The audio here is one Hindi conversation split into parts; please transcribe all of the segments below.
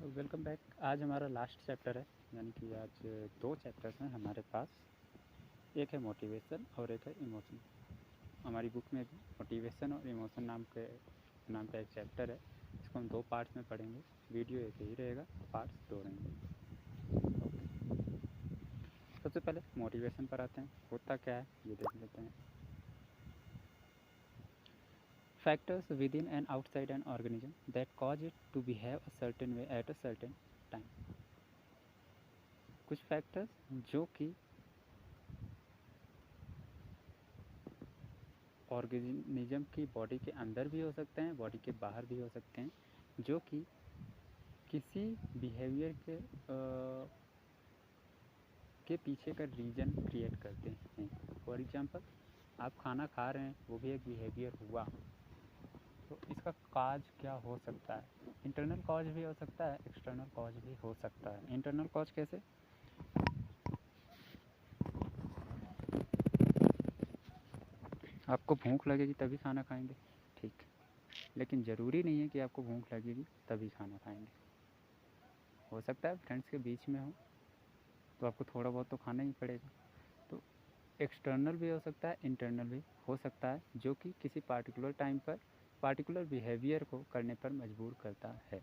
तो वेलकम बैक। आज हमारा लास्ट चैप्टर है, यानी कि आज दो चैप्टर्स हैं हमारे पास। एक है मोटिवेशन और एक है इमोशन। हमारी बुक में भी मोटिवेशन और इमोशन नाम का एक चैप्टर है। इसको हम दो पार्ट्स में पढ़ेंगे। वीडियो एक ही रहेगा, पार्ट्स दो रहेंगे। ओके, सबसे पहले मोटिवेशन पर आते हैं। होता क्या है ये देख लेते हैं। Factors within and outside an organism that cause it to behave a certain way at a certain time. कुछ फैक्टर्स जो कि ऑर्गेनिज्म की बॉडी के अंदर भी हो सकते हैं, बॉडी के बाहर भी हो सकते हैं, जो कि किसी बिहेवियर के पीछे का रीज़न क्रिएट करते हैं। फॉर एग्जांपल, आप खाना खा रहे हैं, वो भी एक बिहेवियर हुआ। तो इसका काज क्या हो सकता है? इंटरनल कॉज भी हो सकता है, एक्सटर्नल कॉज भी हो सकता है। इंटरनल कॉज कैसे? आपको भूख लगेगी तभी खाना खाएंगे, ठीक, लेकिन ज़रूरी नहीं है कि आपको भूख लगेगी तभी खाना खाएंगे। हो सकता है फ्रेंड्स के बीच में हो तो आपको थोड़ा बहुत तो खाना ही पड़ेगा। तो एक्सटर्नल भी हो सकता है, इंटरनल भी हो सकता है, जो कि किसी पार्टिकुलर टाइम पर पार्टिकुलर बिहेवियर को करने पर मजबूर करता है।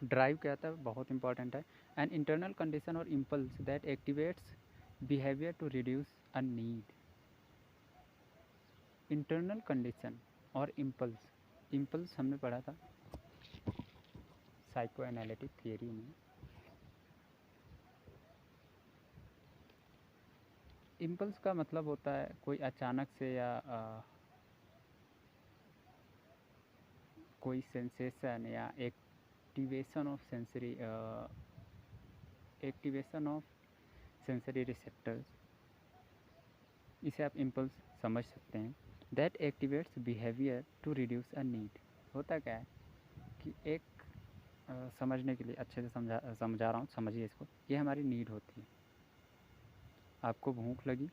ड्राइव क्या था, बहुत इंपॉर्टेंट है। एन इंटरनल कंडीशन और impulse that activates behaviour to reduce a need. Internal condition और इम्पल्स हमने पढ़ा था साइको एनालिटिक थियरी में। इम्पल्स का मतलब होता है कोई अचानक से या कोई सेंसेशन या एक्टिवेशन ऑफ सेंसरी रिसेप्टर्स, इसे आप इम्पल्स समझ सकते हैं। That activates behaviour to reduce a need. होता क्या है कि एक समझने के लिए अच्छे से समझा रहा हूँ, समझिए इसको। ये हमारी नीड होती है। आपको भूख लगी,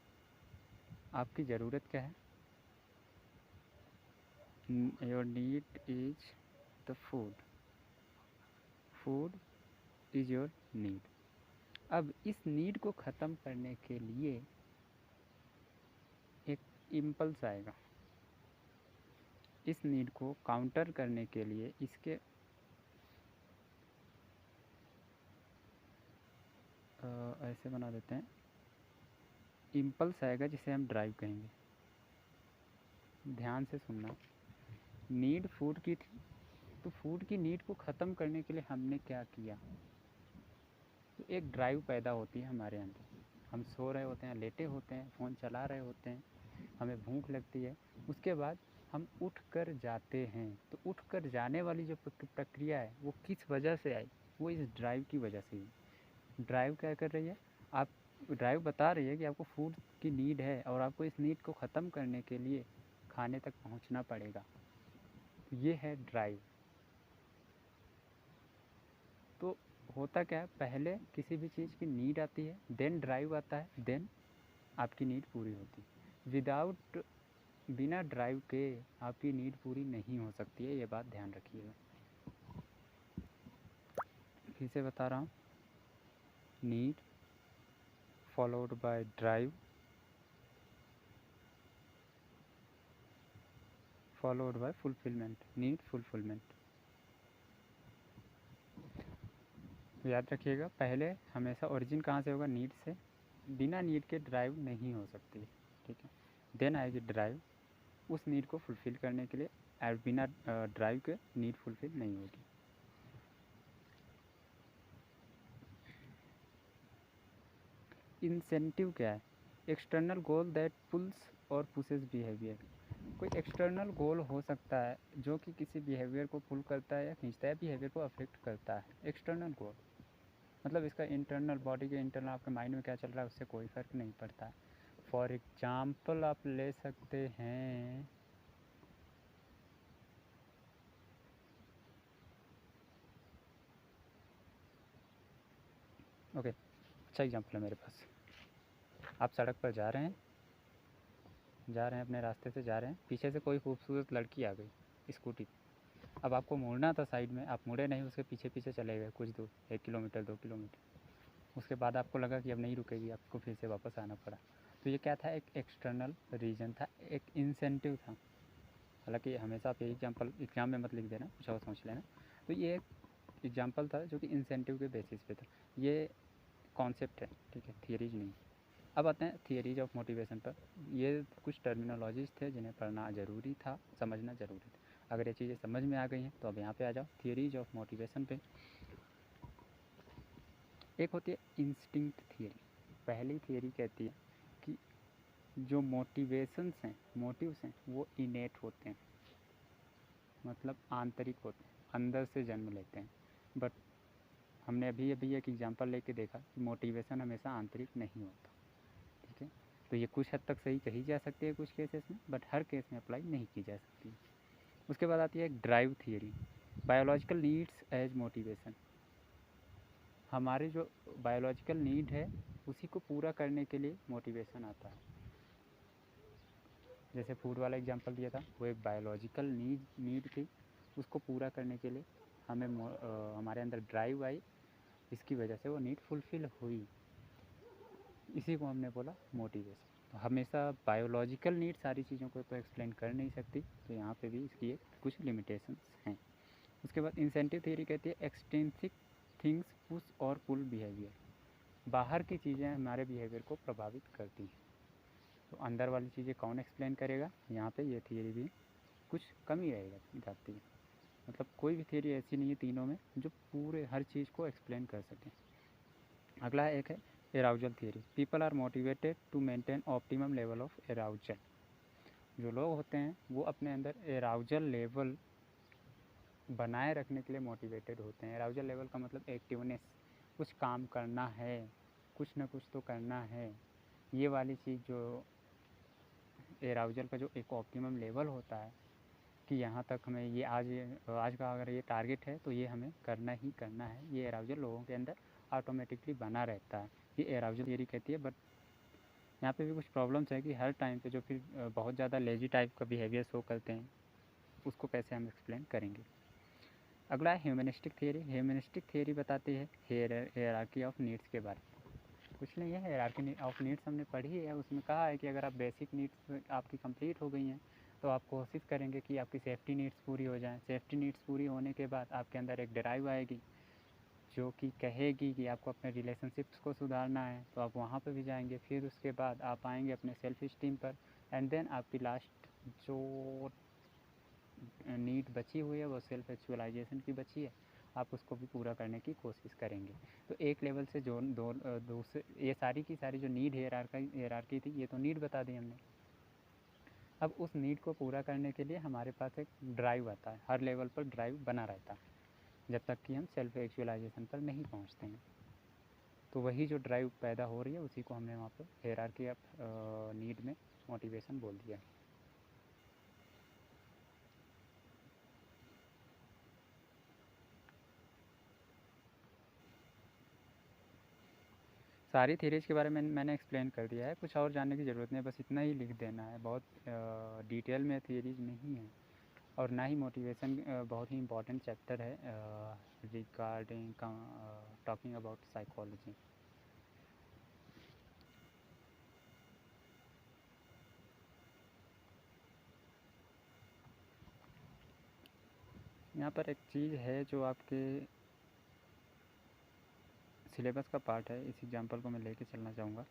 आपकी ज़रूरत क्या है? Your need is the food is your need. अब इस नीड को ख़त्म करने के लिए एक इम्पल्स आएगा। इस नीड को काउंटर करने के लिए इसके ऐसे बना देते हैं, इम्पल्स आएगा जिसे हम ड्राइव कहेंगे। ध्यान से सुनना। नीड फूड की थी, तो फूड की नीड को ख़त्म करने के लिए हमने क्या किया? तो एक ड्राइव पैदा होती है हमारे अंदर। हम सो रहे होते हैं, लेटे होते हैं, फ़ोन चला रहे होते हैं, हमें भूख लगती है, उसके बाद हम उठ कर जाते हैं। तो उठ कर जाने वाली जो प्रक्रिया है वो किस वजह से आई? वो इस ड्राइव की वजह से ही। ड्राइव क्या कर रही है? आप ड्राइव बता रही है कि आपको फूड की नीड है और आपको इस नीड को ख़त्म करने के लिए खाने तक पहुंचना पड़ेगा। ये है ड्राइव। तो होता क्या है, पहले किसी भी चीज़ की नीड आती है, देन ड्राइव आता है, देन आपकी नीड पूरी होती है। बिना ड्राइव के आपकी नीड पूरी नहीं हो सकती है, ये बात ध्यान रखिएगा। फिर से बता रहा हूँ, need followed by drive followed by fulfilment. Need fulfilment, याद रखिएगा। पहले हमेशा ओरिजिन कहाँ से होगा? नीड से। बिना नीड के ड्राइव नहीं हो सकती, ठीक है। देन आएगी ड्राइव, उस नीड को फुलफ़िल करने के लिए। और बिना ड्राइव के नीड फुलफ़िल नहीं होगी। इंसेंटिव क्या है? एक्सटर्नल गोल दैट पुल्स और पुशेस बिहेवियर। कोई एक्सटर्नल गोल हो सकता है जो कि किसी बिहेवियर को पुल करता है या खींचता है, बिहेवियर को अफेक्ट करता है। एक्सटर्नल गोल मतलब इसका इंटरनल, बॉडी के इंटरनल आपके माइंड में क्या चल रहा है उससे कोई फ़र्क नहीं पड़ता है। फॉर एग्जाम्पल आप ले सकते हैं, ओके, अच्छा एग्जाम्पल है मेरे पास। आप सड़क पर जा रहे हैं, अपने रास्ते से जा रहे हैं, पीछे से कोई खूबसूरत लड़की आ गई स्कूटी, अब आपको मुड़ना था साइड में, आप मुड़े नहीं, उसके पीछे पीछे चले गए कुछ दूर, 1 किलोमीटर 2 किलोमीटर। उसके बाद आपको लगा कि अब नहीं रुकेगी, आपको फिर से वापस आना पड़ा। तो ये क्या था, एक एक्सटर्नल रीज़न था, एक इंसेंटिव था। हालांकि हमेशा आप यही एग्ज़ाम में मत लिख देना, कुछ और सोच लेना। तो ये एक एग्जाम्पल था जो कि इंसेंटिव के बेसिस पे था। ये कॉन्सेप्ट है, ठीक है, थियरीज नहीं। अब आते हैं थियरीज ऑफ मोटिवेशन पर। ये कुछ टर्मिनोलॉजीज थे जिन्हें पढ़ना ज़रूरी था, समझना ज़रूरी था। अगर ये चीज़ें समझ में आ गई हैं तो अब यहाँ पे आ जाओ थियरीज ऑफ मोटिवेशन पे। एक होती है इंस्टिंक्ट थियरी। पहली थियरी कहती है कि जो मोटिवेशंस हैं, मोटिव्स हैं, वो इनेट होते हैं, मतलब आंतरिक होते हैं, अंदर से जन्म लेते हैं। बट हमने अभी अभी एक एग्जांपल लेके देखा कि मोटिवेशन हमेशा आंतरिक नहीं होता, ठीक है। तो ये कुछ हद तक सही कही जा सकती है कुछ केसेस में, बट हर केस में अप्लाई नहीं की जा सकती। उसके बाद आती है एक drive theory, biological needs as motivation. हमारे जो बायोलॉजिकल नीड है उसी को पूरा करने के लिए मोटिवेशन आता है। जैसे फूड वाला एग्जांपल दिया था, वो एक बायोलॉजिकल नीड थी, उसको पूरा करने के लिए हमें हमारे अंदर ड्राइव आई, इसकी वजह से वो नीड फुलफ़िल हुई, इसी को हमने बोला मोटिवेशन। तो हमेशा बायोलॉजिकल नीड सारी चीज़ों को तो एक्सप्लेन कर नहीं सकती, तो यहाँ पे भी इसकी एक कुछ लिमिटेशंस हैं। उसके बाद इंसेंटिव थ्योरी कहती है एक्सटेंसिक थिंग्स पुश और पुल बिहेवियर। बाहर की चीज़ें हमारे बिहेवियर को प्रभावित करती हैं, तो अंदर वाली चीज़ें कौन एक्सप्लेन करेगा, यहाँ पे ये थियरी भी कुछ कमी रह जाती है। मतलब कोई भी थियरी ऐसी नहीं है तीनों में जो पूरे हर चीज़ को एक्सप्लेन कर सकें। अगला एक है arousal theory. People are motivated to maintain optimum level of arousal. जो लोग होते हैं वो अपने अंदर एराउजल लेवल बनाए रखने के लिए मोटिवेटेड होते हैं। एराउजल लेवल का मतलब एक्टिवनेस, कुछ काम करना है, कुछ ना कुछ तो करना है, ये वाली चीज़ जो एराउजल का जो एक ऑप्टिमम लेवल होता है कि यहाँ तक हमें ये आज का अगर ये टारगेट है तो ये हमें करना ही करना है, ये एराउजल लोगों के अंदर ऑटोमेटिकली बना रहता है। ये एराउजल थियरी कहती है। बट यहाँ पे भी कुछ प्रॉब्लम्स है कि हर टाइम पे जो फिर बहुत ज़्यादा लेजी टाइप का बिहेवियर शो करते हैं, उसको कैसे हम एक्सप्लेन करेंगे। अगला है ह्यूमनिस्टिक थियरी। ह्यूमनिस्टिक थियरी बताती है हायरार्की ऑफ नीड्स के बारे में। कुछ नहीं है, हायरार्की ऑफ नीड्स हमने पढ़ी है, उसमें कहा है कि अगर आप बेसिक नीड्स आपकी कंप्लीट हो गई हैं तो आप कोशिश करेंगे कि आपकी सेफ्टी नीड्स पूरी हो जाएं। सेफ्टी नीड्स पूरी होने के बाद आपके अंदर एक ड्राइव आएगी जो कि कहेगी कि आपको अपने रिलेशनशिप्स को सुधारना है, तो आप वहाँ पे भी जाएंगे। फिर उसके बाद आप आएंगे अपने सेल्फ इस्टीम पर, एंड देन आपकी लास्ट जो नीड बची हुई है वो सेल्फ एक्चुअलाइजेशन की बची है, आप उसको भी पूरा करने की कोशिश करेंगे। तो एक लेवल से जो दूसरे, ये सारी की सारी जो नीड हेरारकी थी, ये तो नीड बता दी हमने। अब उस नीड को पूरा करने के लिए हमारे पास एक ड्राइव आता है, हर लेवल पर ड्राइव बना रहता है जब तक कि हम सेल्फ एक्चुअलाइजेशन पर नहीं पहुंचते हैं। तो वही जो ड्राइव पैदा हो रही है उसी को हमने वहाँ पर हेरारकी ऑफ नीड में मोटिवेशन बोल दिया। सारी थीरीज के बारे में मैंने एक्सप्लेन कर दिया है, कुछ और जानने की ज़रूरत नहीं है, बस इतना ही लिख देना है। बहुत डिटेल में थीरीज नहीं है, और ना ही मोटिवेशन बहुत ही इम्पोर्टेंट चैप्टर है रिगार्डिंग टॉकिंग अबाउट साइकोलॉजी। यहाँ पर एक चीज़ है जो आपके सिलेबस का पार्ट है, इस एग्जांपल को मैं लेके चलना चाहूँगा।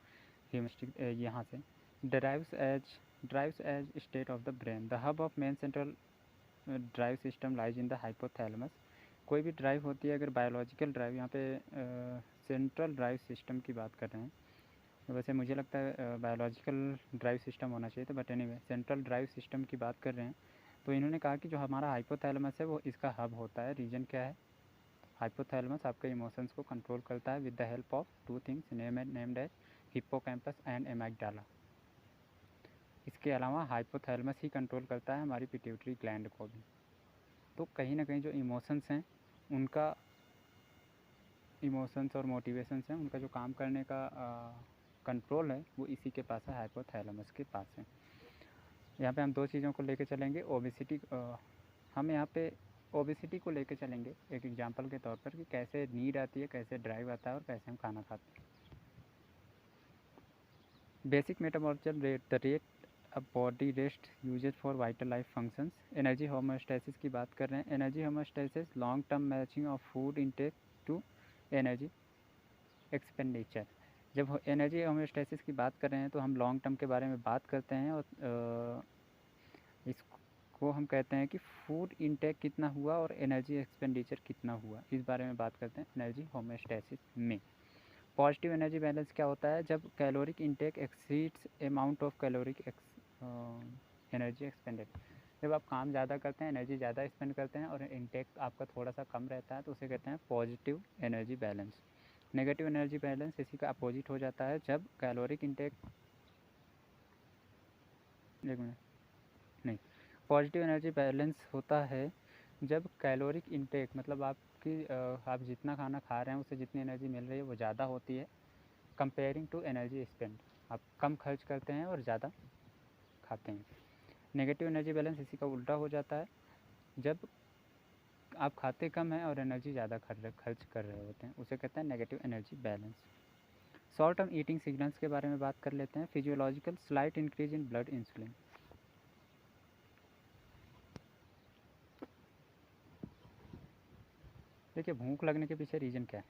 ह्यूमनिस्टिक यहाँ से drives as state of the brain, the hub of main central drive system lies in the hypothalamus. कोई भी ड्राइव होती है, अगर बायोलॉजिकल ड्राइव, यहाँ पे सेंट्रल ड्राइव सिस्टम की बात कर रहे हैं, वैसे मुझे लगता है बायोलॉजिकल ड्राइव सिस्टम होना चाहिए था, but anyway central drive system की बात कर रहे हैं। तो इन्होंने कहा कि जो हमारा हाइपोथैलेमस है वो इसका हब होता है। रीजन क्या है, हाइपोथैलेमस आपके इमोशंस को कंट्रोल करता है with the help of two things named as hippocampus and amygdala. इसके अलावा हाइपोथैलेमस ही कंट्रोल करता है हमारी पिट्यूटरी ग्लैंड को भी। तो कहीं ना कहीं जो इमोशंस हैं उनका, इमोशंस और मोटिवेशंस हैं, उनका जो काम करने का कंट्रोल है वो इसी के पास है, हाइपोथैलेमस के पास है। यहाँ पे हम दो चीज़ों को लेके चलेंगे। ओबेसिटी, हम यहाँ पे ओबेसिटी को लेके चलेंगे एक एग्जांपल के तौर पर कि कैसे नीड आती है, कैसे ड्राइव आता है और कैसे हम खाना खाते हैं। Basic metabolism rate, the rate a body rest uses for vital life functions. Energy homeostasis की बात कर रहे हैं। Energy homeostasis long term matching of food intake to energy expenditure. जब एनर्जी होमोस्टेसिस की बात कर रहे हैं तो हम लॉन्ग टर्म के बारे में बात करते हैं और इसको हम कहते हैं कि फूड इनटेक कितना हुआ और एनर्जी एक्सपेंडिचर कितना हुआ, इस बारे में बात करते हैं एनर्जी होमोस्टेसिस में। पॉजिटिव एनर्जी बैलेंस क्या होता है? जब caloric intake exceeds amount of caloric energy expanded. जब आप काम ज़्यादा करते हैं, एनर्जी ज़्यादा एक्सपेंड करते हैं और इनटेक आपका थोड़ा सा कम रहता है, तो उसे कहते हैं positive energy balance. Negative energy balance इसी का अपोजिट हो जाता है। जब कैलोरिक इनटेक, एक मिनट, नहीं, पॉजिटिव एनर्जी बैलेंस होता है जब कैलोरिक इनटेक मतलब आपकी आप जितना खाना खा रहे हैं उससे जितनी एनर्जी मिल रही है वो ज़्यादा होती है कंपेयरिंग टू एनर्जी स्पेंड। आप कम खर्च करते हैं और ज़्यादा खाते हैं। नेगेटिव एनर्जी बैलेंस इसी का उल्टा हो जाता है जब आप खाते कम हैं और एनर्जी ज़्यादा खर्च कर रहे होते हैं, उसे कहते हैं negative energy balance. Short term eating signals के बारे में बात कर लेते हैं। Physiological slight increase in blood insulin. देखिए, भूख लगने के पीछे रीज़न क्या है?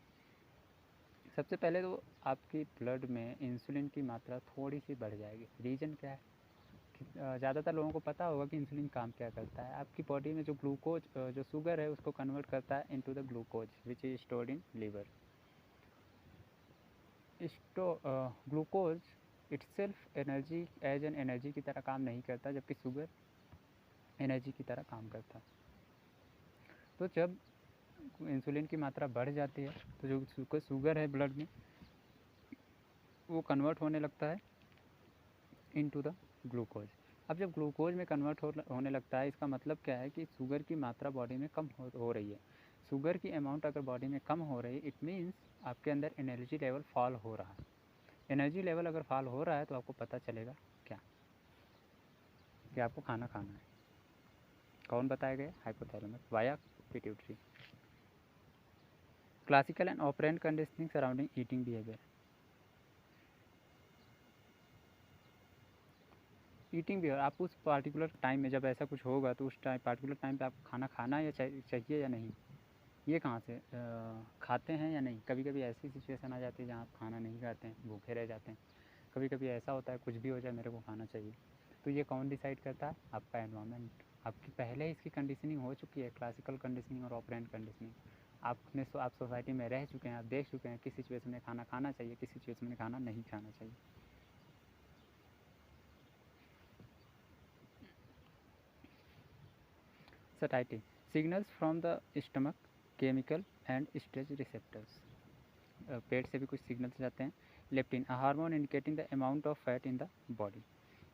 सबसे पहले तो आपकी ब्लड में इंसुलिन की मात्रा थोड़ी सी बढ़ जाएगी। रीज़न क्या है? ज़्यादातर लोगों को पता होगा कि इंसुलिन काम क्या करता है। आपकी बॉडी में जो ग्लूकोज जो शुगर है उसको कन्वर्ट करता है into the glucose which is stored in liver. Glucose itself energy as an energy की तरह काम नहीं करता, जबकि शुगर एनर्जी की तरह काम करता है। तो जब इंसुलिन की मात्रा बढ़ जाती है तो जो शुगर है ब्लड में वो कन्वर्ट होने लगता है इनटू द ग्लूकोज। अब जब ग्लूकोज में कन्वर्ट होने लगता है, इसका मतलब क्या है कि शुगर की मात्रा बॉडी में कम हो रही है। शुगर की अमाउंट अगर बॉडी में कम हो रही है, इट मीन्स आपके अंदर एनर्जी लेवल फॉल हो रहा है। एनर्जी लेवल अगर फॉल हो रहा है तो आपको पता चलेगा क्या कि आपको खाना खाना है। कौन बताया गया? Hypothalamus via pituitary. Classical and operant conditioning surrounding eating behaviour. Eating behaviour, आप उस पार्टिकुलर टाइम में जब ऐसा कुछ होगा तो उस पार्टिकुलर टाइम पे आपको खाना खाना या चाहिए या नहीं, ये कहाँ से खाते हैं या नहीं। कभी कभी ऐसी सिचुएशन आ जाती है जहाँ आप खाना नहीं खाते हैं, भूखे रह जाते हैं। कभी कभी ऐसा होता है कुछ भी हो जाए मेरे को खाना चाहिए। तो ये कौन डिसाइड करता है? आपका एनवायरनमेंट। आपकी पहले ही इसकी कंडीशनिंग हो चुकी है, क्लासिकल कंडीशनिंग और ऑपरेंट कंडीशनिंग। आप सोसाइटी में रह चुके हैं, आप देख चुके हैं किस सिचुएशन में खाना खाना चाहिए, किस सिचुएशन में खाना नहीं खाना चाहिए। Satiety, signals from the stomach, chemical and stretch receptors. पेट से भी कुछ सिग्नल्स जाते हैं। Leptin, a hormone indicating the amount of fat in the body.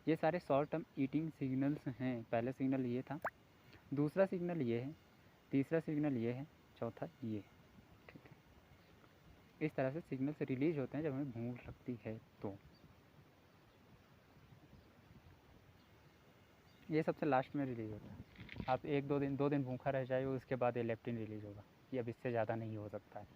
ये सारे शॉर्ट टर्म ईटिंग सिग्नल्स हैं। पहला सिग्नल ये था, दूसरा सिग्नल ये है, तीसरा सिग्नल ये है, चौथा ये है। ठीक है, इस तरह से सिग्नल्स रिलीज होते हैं जब हमें भूख लगती है। तो ये सबसे लास्ट में रिलीज होता है। आप एक दो दिन भूखा रह जाए, उसके बाद ये लेप्टिन रिलीज होगा। ये अब इससे ज़्यादा नहीं हो सकता है।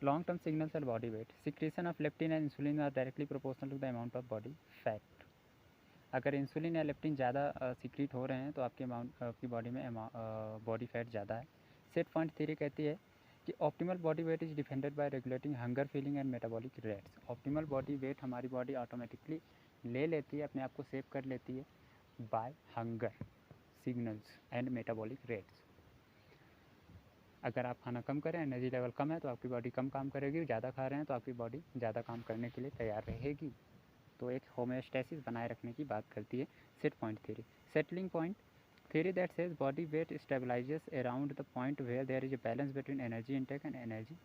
Long term signals and body weight, secretion of leptin and insulin are directly proportional to the amount of body fat. अगर इंसुलिन या लेप्टिन ज़्यादा सिक्रीट हो रहे हैं तो आपकी बॉडी में बॉडी फैट ज़्यादा है। सेट पॉइंट थ्योरी कहती है कि optimal body weight is defended bye regulating hunger feeling and metabolic rates. Optimal body weight हमारी बॉडी ऑटोमेटिकली ले लेती है, अपने आप को सेव कर लेती है by hunger signals and metabolic rates. अगर आप खाना कम करें, एनर्जी लेवल कम है तो आपकी बॉडी कम काम करेगी, ज़्यादा खा रहे हैं तो आपकी बॉडी ज़्यादा काम करने के लिए तैयार रहेगी। तो एक होम्योस्टेसिस बनाए रखने की बात करती है set point theory. Settling point theory that says body weight stabilizes around the point where there is a balance between energy intake and energy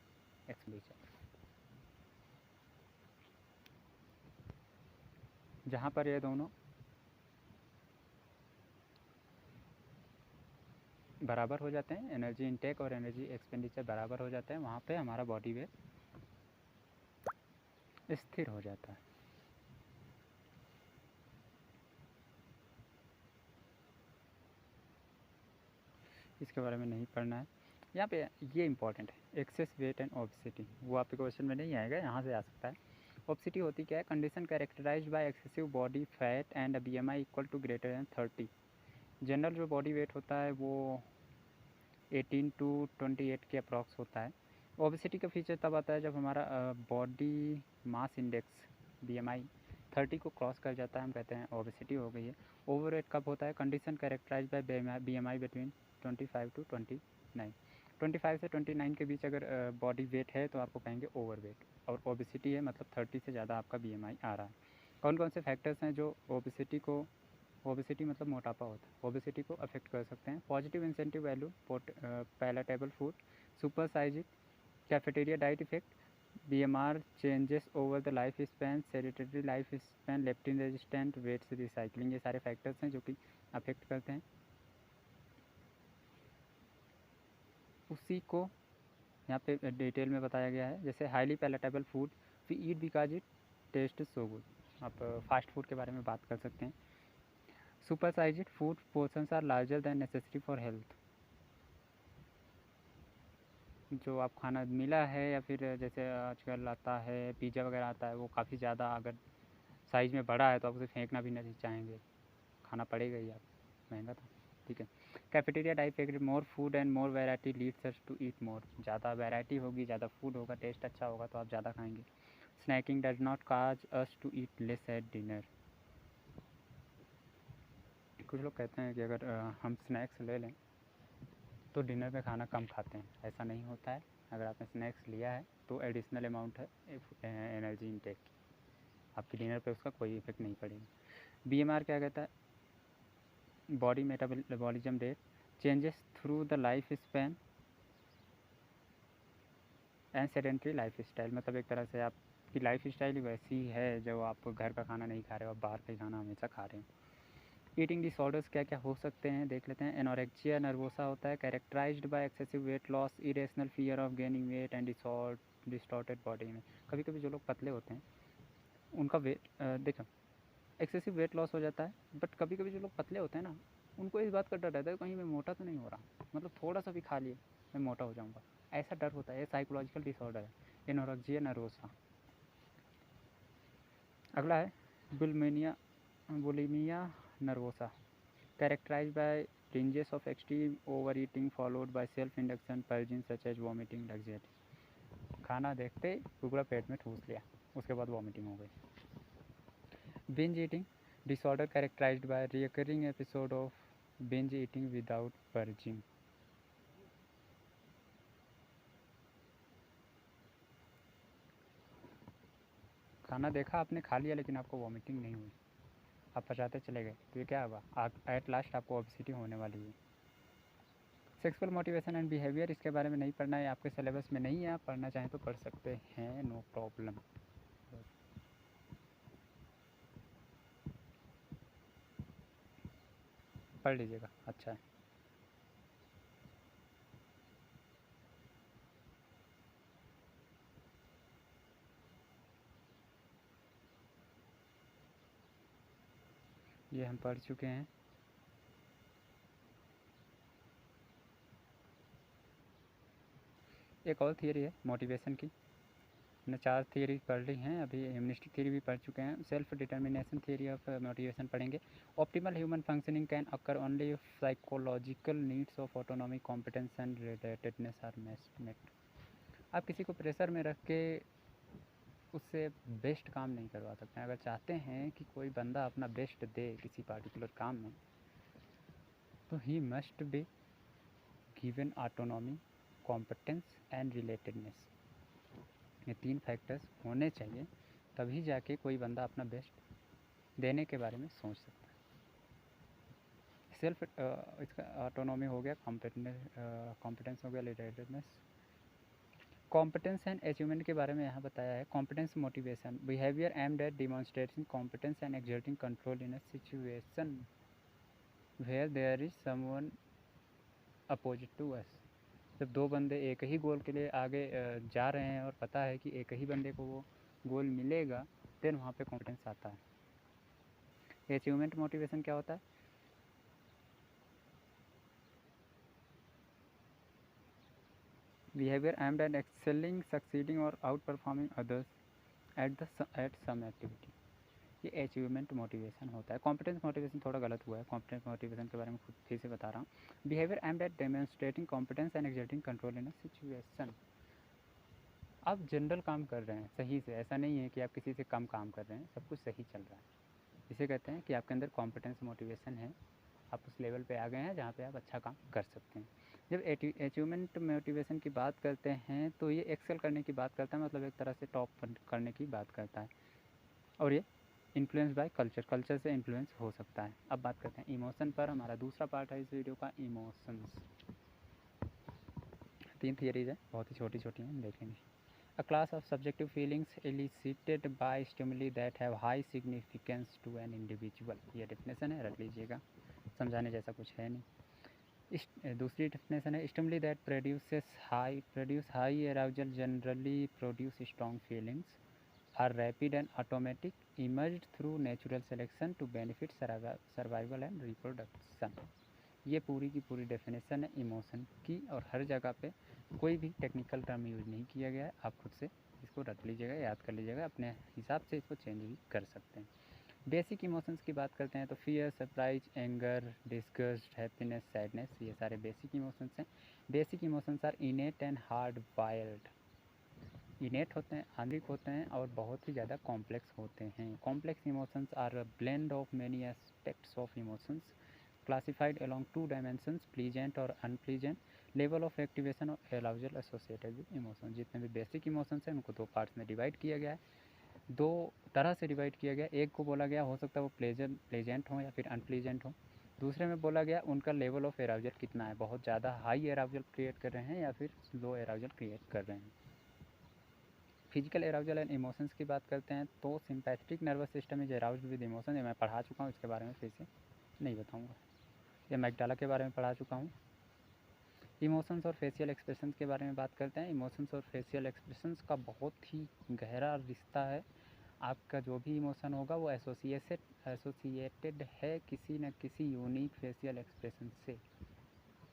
expenditure. जहाँ पर ये दोनों बराबर हो जाते हैं, एनर्जी इंटेक और एनर्जी एक्सपेंडिचर बराबर हो जाते हैं, वहाँ पे हमारा बॉडी वेट स्थिर हो जाता है। इसके बारे में नहीं पढ़ना है। यहाँ पे ये इंपॉर्टेंट है, एक्सेस वेट एंड ओबेसिटी, वो आपके क्वेश्चन में नहीं आएगा, यहाँ से आ सकता है। ओबेसिटी होती क्या है? Condition characterized by excessive body fat and BMI equal to greater than 30। General जो बॉडी वेट होता है वो 18 टू 28 के अप्रॉक्स होता है। ओबेसिटी का फीचर तब आता है जब हमारा बॉडी मास इंडेक्स BMI 30 को क्रॉस कर जाता है, हम कहते हैं ओबेसिटी हो गई है। ओवरवेट कब होता है? Condition characterize by BMI between 25 to 29। 25 से 29 के बीच अगर बॉडी वेट है तो आपको कहेंगे ओवरवेट, और ओबेसिटी है मतलब 30 से ज़्यादा आपका BMI आ रहा है। कौन कौन से फैक्टर्स हैं जो ओबेसिटी मतलब मोटापा होता है, ओबेसिटी को अफेक्ट कर सकते हैं? Positive incentive value, palatable food, super sizing, cafeteria diet effect, BMR changes over the life span, sedentary life span, leptin resistant, weights recycling, ये सारे फैक्टर्स हैं जो कि अफेक्ट करते हैं। उसी को यहाँ पे डिटेल में बताया गया है। जैसे highly palatable food, we eat because it taste so good, आप फास्ट फूड के बारे में बात कर सकते हैं। Super sized food portions are larger than necessary for health, जो आप खाना मिला है या फिर जैसे आजकल आता है पिज़्ज़ा वगैरह आता है, वो काफ़ी ज़्यादा अगर साइज़ में बड़ा है तो आप उसे फेंकना भी नहीं चाहेंगे, खाना पड़ेगा ही, आप महंगा था, ठीक है। Cafeteria diet, more food and more variety leads us to eat more, ज़्यादा वैरायटी होगी, ज़्यादा फूड होगा, टेस्ट अच्छा होगा तो आप ज़्यादा खाएंगे। Snacking does not cause us to eat less at dinner, कुछ लोग कहते हैं कि अगर हम स्नैक्स ले लें तो डिनर में खाना कम खाते हैं, ऐसा नहीं होता है। अगर आपने स्नैक्स लिया है तो एडिशनल अमाउंट है एनर्जी इनटेक की, आपके डिनर पे उसका कोई इफेक्ट नहीं पड़ेगा। BMR क्या कहता है? Body metabolism rate changes through the life span and sedentary life style, मतलब एक तरह से आपकी लाइफ स्टाइल ही वैसी है जो आप घर का खाना नहीं खा रहे हो, आप बाहर का ही खाना हमेशा खा रहे हो। ईटिंग डिसऑर्डर्स क्या क्या हो सकते हैं देख लेते हैं। एनोरेक्सिया नर्वोसा होता है, characterized by excessive weight loss, irrational fear of gaining weight and distorted body में। कभी कभी जो लोग पतले होते हैं उनका वेट देखो एक्सेसिव वेट लॉस हो जाता है, बट कभी कभी जो लोग पतले होते हैं ना उनको इस बात का डर रहता है कहीं मैं मोटा तो नहीं हो रहा, मतलब थोड़ा सा भी खा लिए मैं मोटा हो जाऊँगा, ऐसा डर होता है। ये साइकोलॉजिकल डिसऑर्डर है, एनोरेक्सिया नर्वोसा। अगला है bulimia nervosa, characterized by ranges of extreme overeating followed by self-induction purging such as vomiting, laxity। खाना देखते पूरा पेट में ठूस लिया, उसके बाद वॉमिटिंग हो गई। binge eating disorder characterized by recurring episode of binge eating without purging। खाना देखा आपने, खा लिया, लेकिन आपको वॉमिटिंग नहीं हुई, आप पचाते चले गए, तो ये क्या होगा? एट लास्ट आपको ओबेसिटी होने वाली है। सेक्सुअल मोटिवेशन एंड बिहेवियर, इसके बारे में नहीं पढ़ना है, आपके सिलेबस में नहीं है, आप पढ़ना चाहें तो पढ़ सकते हैं, नो प्रॉब्लम। पढ़ लीजिएगा, अच्छा है। ये हम पढ़ चुके हैं। एक और थियरी है मोटिवेशन की, हमने 4 थियरी पढ़ ली हैं, अभी ह्यूमनिस्टिक थियरी भी पढ़ चुके हैं, self determination theory of motivation पढ़ेंगे। Optimal human functioning can occur only if psychological needs of autonomy competence and relatedness are met. आप किसी को प्रेशर में रख के उससे बेस्ट काम नहीं करवा सकते हैं। अगर चाहते हैं कि कोई बंदा अपना बेस्ट दे किसी पार्टिकुलर काम में, तो he must be given autonomy, competence and relatedness, ये 3 फैक्टर्स होने चाहिए, तभी जाके कोई बंदा अपना बेस्ट देने के बारे में सोच सकता है। सेल्फ इसका ऑटोनॉमी हो गया, कॉम्पिटेंस हो गया, रिलेटेडनेस। कॉम्पिटेंस एंड अचीवमेंट के बारे में यहाँ बताया है। Competence motivation behaviour aimed at demonstrating competence and exerting control in a situation where there is someone opposite to us. जब 2 बंदे एक ही गोल के लिए आगे जा रहे हैं और पता है कि एक ही बंदे को वो गोल मिलेगा, देन वहाँ पे कॉन्फिडेंस आता है। अचीवमेंट मोटिवेशन क्या होता है? Behaviour aimed at excelling, succeeding और outperforming others at some activity. ये अचीवमेंट मोटिवेशन होता है। कॉम्पिटेंस मोटिवेशन थोड़ा गलत हुआ है, कॉम्पिटेंस मोटिवेशन के बारे में खुद फिर से बता रहा हूँ। Behaviour aimed eight demonstrating competence and exerting control in a situation. आप जनरल काम कर रहे हैं सही से, ऐसा नहीं है कि आप किसी से कम काम कर रहे हैं, सब कुछ सही चल रहा है। इसे कहते हैं कि आपके अंदर कॉम्पिटेंस मोटिवेशन है, आप उस लेवल पे आ गए हैं जहाँ पे आप अच्छा काम कर सकते हैं। जब अचीवमेंट मोटिवेशन की बात करते हैं तो ये एक्सेल करने की बात करता है, मतलब एक तरह से टॉप करने की बात करता है। और ये इन्फ्लुएंस बाय कल्चर, कल्चर से इन्फ्लुएंस हो सकता है। अब बात करते हैं इमोशन पर। हमारा दूसरा पार्ट है इस वीडियो का, इमोशंस। 3 थियरीज है, बहुत ही छोटी छोटी हैं, हम देखेंगे। A class of subjective feelings elicited by stimuli that have high significance to an individual। ये डेफिनेशन है, रख लीजिएगा, समझाने जैसा कुछ है नहीं। दूसरी डेफिनेशन है stimuli that produce high arousal generally produce strong feelings are rapid and automatic emerged through natural selection to benefit survival and reproduction. ये पूरी की पूरी डेफिनेशन है इमोशन की, और हर जगह पे कोई भी टेक्निकल टर्म यूज़ नहीं किया गया है। आप खुद से इसको रख लीजिएगा, याद कर लीजिएगा, अपने हिसाब से इसको चेंज भी कर सकते हैं। बेसिक इमोशंस की बात करते हैं तो fear, surprise, anger, disgust, happiness, sadness, ये सारे बेसिक इमोशंस हैं। Basic emotions are innate and hard wired. Innate होते हैं, आंतरिक होते हैं, और बहुत ही ज़्यादा कॉम्प्लेक्स होते हैं। Complex emotions are a blend of many aspects of emotions classified along 2 dimensions, pleasant और unpleasant, level of activation और arousal associated with emotion। जितने भी बेसिक इमोशंस हैं उनको 2 पार्ट्स में डिवाइड किया गया है, 2 तरह से डिवाइड किया गया। एक को बोला गया हो सकता है वो प्लेजेंट हो या फिर अनप्लीजेंट हो। दूसरे में बोला गया उनका लेवल ऑफ एराउजल कितना है, बहुत ज़्यादा हाई एराउजल क्रिएट कर रहे हैं या फिर लो एराउजल क्रिएट कर रहे हैं। फिजिकल एराउजल एंड इमोशंस की बात करते हैं तो sympathetic nervous system is aroused with emotion. ये मैं पढ़ा चुका हूँ, इसके बारे में फिर से नहीं बताऊँगा। ये मैगडाला के बारे में पढ़ा चुका हूँ। इमोशंस और फेशियल एक्सप्रेशंस के बारे में बात करते हैं। इमोशंस और फेशियल एक्सप्रेशंस का बहुत ही गहरा रिश्ता है। आपका जो भी इमोशन होगा वो एसोसिएटेड है किसी न किसी यूनिक फेशियल एक्सप्रेशन से।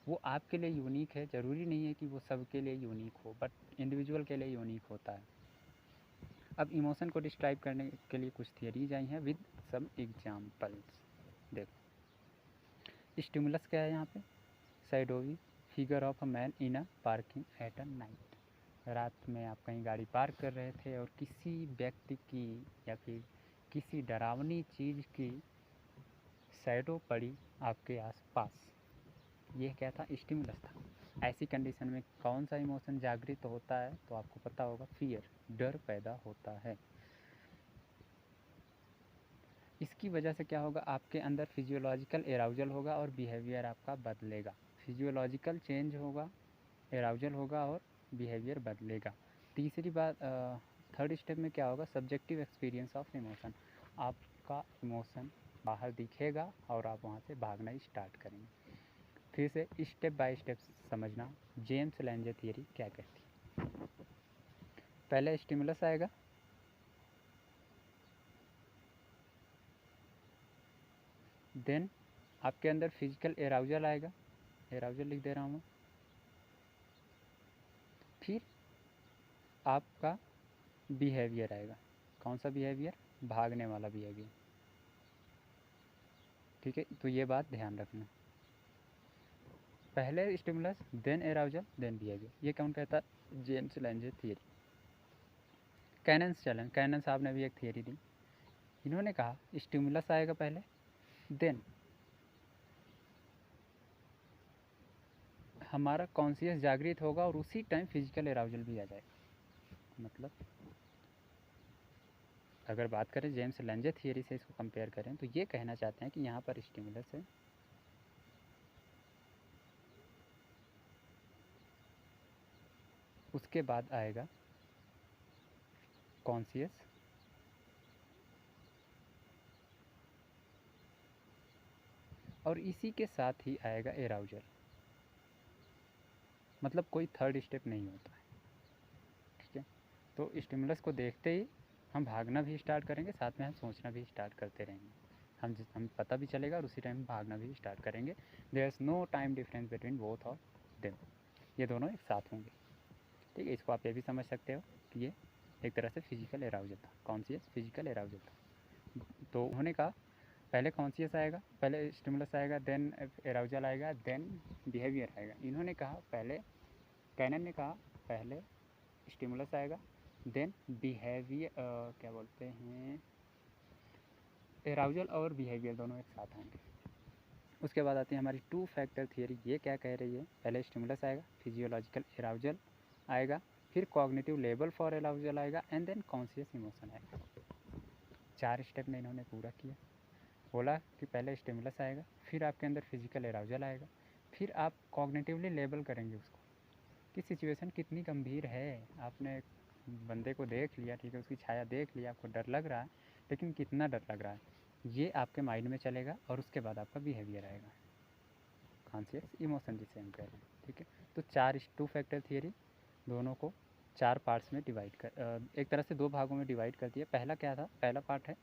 वो आपके लिए यूनिक है, ज़रूरी नहीं है कि वो सबके लिए यूनिक हो, बट इंडिविजुअल के लिए यूनिक होता है। अब इमोशन को डिस्क्राइब करने के लिए कुछ थियरीज आई हैं विद सम एग्जाम्पल्स। देखो, स्टिमुलस क्या है यहाँ पे, shadowy figure of a man in a parking at a night. रात में आप कहीं गाड़ी पार्क कर रहे थे और किसी व्यक्ति की या फिर किसी डरावनी चीज़ की शैडो पड़ी आपके आसपास। ये क्या था, स्टिमुलस था। ऐसी कंडीशन में कौन सा इमोशन जागृत होता है तो आपको पता होगा, फियर, डर पैदा होता है। इसकी वजह से क्या होगा, आपके अंदर फिजियोलॉजिकल एराउजल होगा और बिहेवियर आपका बदलेगा। फिजियोलॉजिकल चेंज होगा, एराउजल होगा और बिहेवियर बदलेगा। तीसरी बात, थर्ड स्टेप में क्या होगा, सब्जेक्टिव एक्सपीरियंस ऑफ इमोशन। आपका इमोशन बाहर दिखेगा और आप वहाँ से भागना स्टार्ट करेंगे। फिर से स्टेप बाय स्टेप समझना, जेम्स लेंजे थियरी क्या कहती है। पहले स्टिमुलस आएगा, देन आपके अंदर फिजिकल एराउजल आएगा, एराउजल लिख दे रहा हूँ मैं। फिर आपका बिहेवियर आएगा, कौन सा बिहेवियर, भागने वाला बिहेवियर। ठीक है, तो ये बात ध्यान रखना, पहले stimulus then arousal then behaviour. ये कौन कहता है, James Lange theory. Cannon's challenge, Cannon साहब ने भी एक थियरी दी। इन्होंने कहा स्टिमुलस आएगा पहले, देन हमारा कॉन्शियस जागृत होगा और उसी टाइम फिजिकल एराउजल भी आ जाएगा। मतलब अगर बात करें जेम्स लेंजे थियरी से इसको कंपेयर करें तो ये कहना चाहते हैं कि यहाँ पर स्टिमुलस है, उसके बाद आएगा कॉन्शियस, और इसी के साथ ही आएगा एराउजल। मतलब कोई थर्ड स्टेप नहीं होता है। ठीक है, तो स्टिमुलस को देखते ही हम भागना भी स्टार्ट करेंगे, साथ में हम सोचना भी स्टार्ट करते रहेंगे। हम पता भी चलेगा और उसी टाइम भागना भी स्टार्ट करेंगे। There is no time difference between both of them, ये दोनों एक साथ होंगे। ठीक है, इसको आप ये भी समझ सकते हो कि ये एक तरह से फिजिकल एराउजल था, कॉन्शियस फिजिकल एराउजल था। तो उन्होंने कहा पहले कॉन्शियस आएगा, पहले स्टिमुलस आएगा, देन एराउजल आएगा, देन बिहेवियर आएगा। इन्होंने कहा पहले, कैनन ने कहा पहले स्टिमुलस आएगा, देन बिहेवियर, क्या बोलते हैं, एराउजल और बिहेवियर दोनों एक साथ आएंगे। उसके बाद आती है हमारी टू फैक्टर थियरी। ये क्या कह रही है, पहले स्टिमुलस आएगा, फिजियोलॉजिकल एराउजल आएगा, फिर कॉग्निटिव लेवल फॉर एराउजल आएगा, एंड देन कॉन्शियस इमोशन आएगा। 4 स्टेप में इन्होंने पूरा किया। बोला कि पहले स्टिमुलस आएगा, फिर आपके अंदर फिजिकल एराउजल आएगा, फिर आप कॉग्निटिवली लेबल करेंगे उसको कि सिचुएशन कितनी गंभीर है। आपने बंदे को देख लिया, ठीक है, उसकी छाया देख लिया, आपको डर लग रहा है, लेकिन कितना डर लग रहा है ये आपके माइंड में चलेगा, और उसके बाद आपका बिहेवियर आएगा, कॉन्शियस इमोशन जिसे हम कह रहे हैं। ठीक है, तो 4 टू फैक्टर थियरी दोनों को 4 पार्ट्स में डिवाइड कर, एक तरह से 2 भागों में डिवाइड कर दिया। पहला क्या था, पहला पार्ट है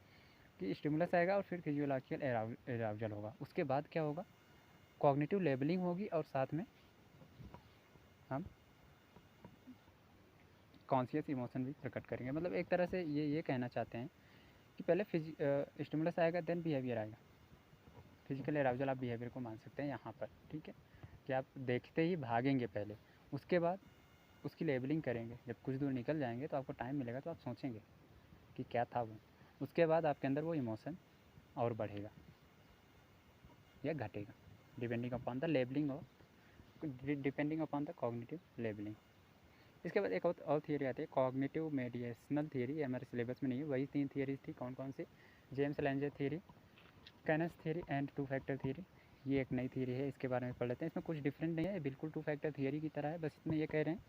कि स्टिमुलस आएगा और फिर फिजियोलॉजिकल एराउजल होगा। उसके बाद क्या होगा, कॉग्निटिव लेबलिंग होगी, और साथ में हम कॉन्शियस इमोशन भी प्रकट करेंगे। मतलब एक तरह से ये कहना चाहते हैं कि पहले स्टिमुलस आएगा, देन बिहेवियर आएगा। फिजिकल एराउजल आप बिहेवियर को मान सकते हैं यहाँ पर, ठीक है, कि आप देखते ही भागेंगे पहले, उसके बाद उसकी लेबलिंग करेंगे। जब कुछ दूर निकल जाएंगे तो आपको टाइम मिलेगा, तो आप सोचेंगे कि क्या था वो। उसके बाद आपके अंदर वो इमोशन और बढ़ेगा या घटेगा, डिपेंडिंग अपॉन द लेबलिंग और depending upon the cognitive labelling. इसके बाद एक और थियरी आती है, कॉग्निटिव मेडिएशनल थियरी। हमारे सिलेबस में नहीं है, वही 3 थियरीज थी। कौन कौन सी, James Lange theory, Cannon's theory and two factor theory. ये एक नई थियरी है, इसके बारे में पढ़ लेते हैं। इसमें कुछ डिफरेंट नहीं है, बिल्कुल टू फैक्टर थियरी की तरह है। बस इसमें ये कह रहे हैं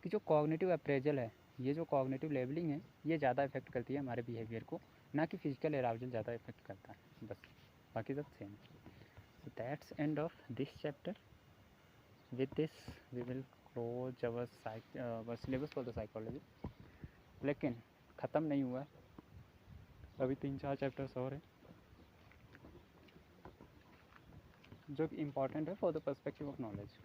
कि जो कॉग्निटिव अप्रेजल है, ये जो कॉग्निटिव लेबलिंग है, ये ज़्यादा इफेक्ट करती है हमारे बिहेवियर को, ना कि फिजिकल एराउजल ज़्यादा इफेक्ट करता है। बस बाकी सब same. So that's end of this chapter. With this we will close our syllabus for the psychology. लेकिन ख़त्म नहीं हुआ है, अभी 3-4 चैप्टर्स और हैं जो कि इम्पॉर्टेंट है for the perspective of knowledge.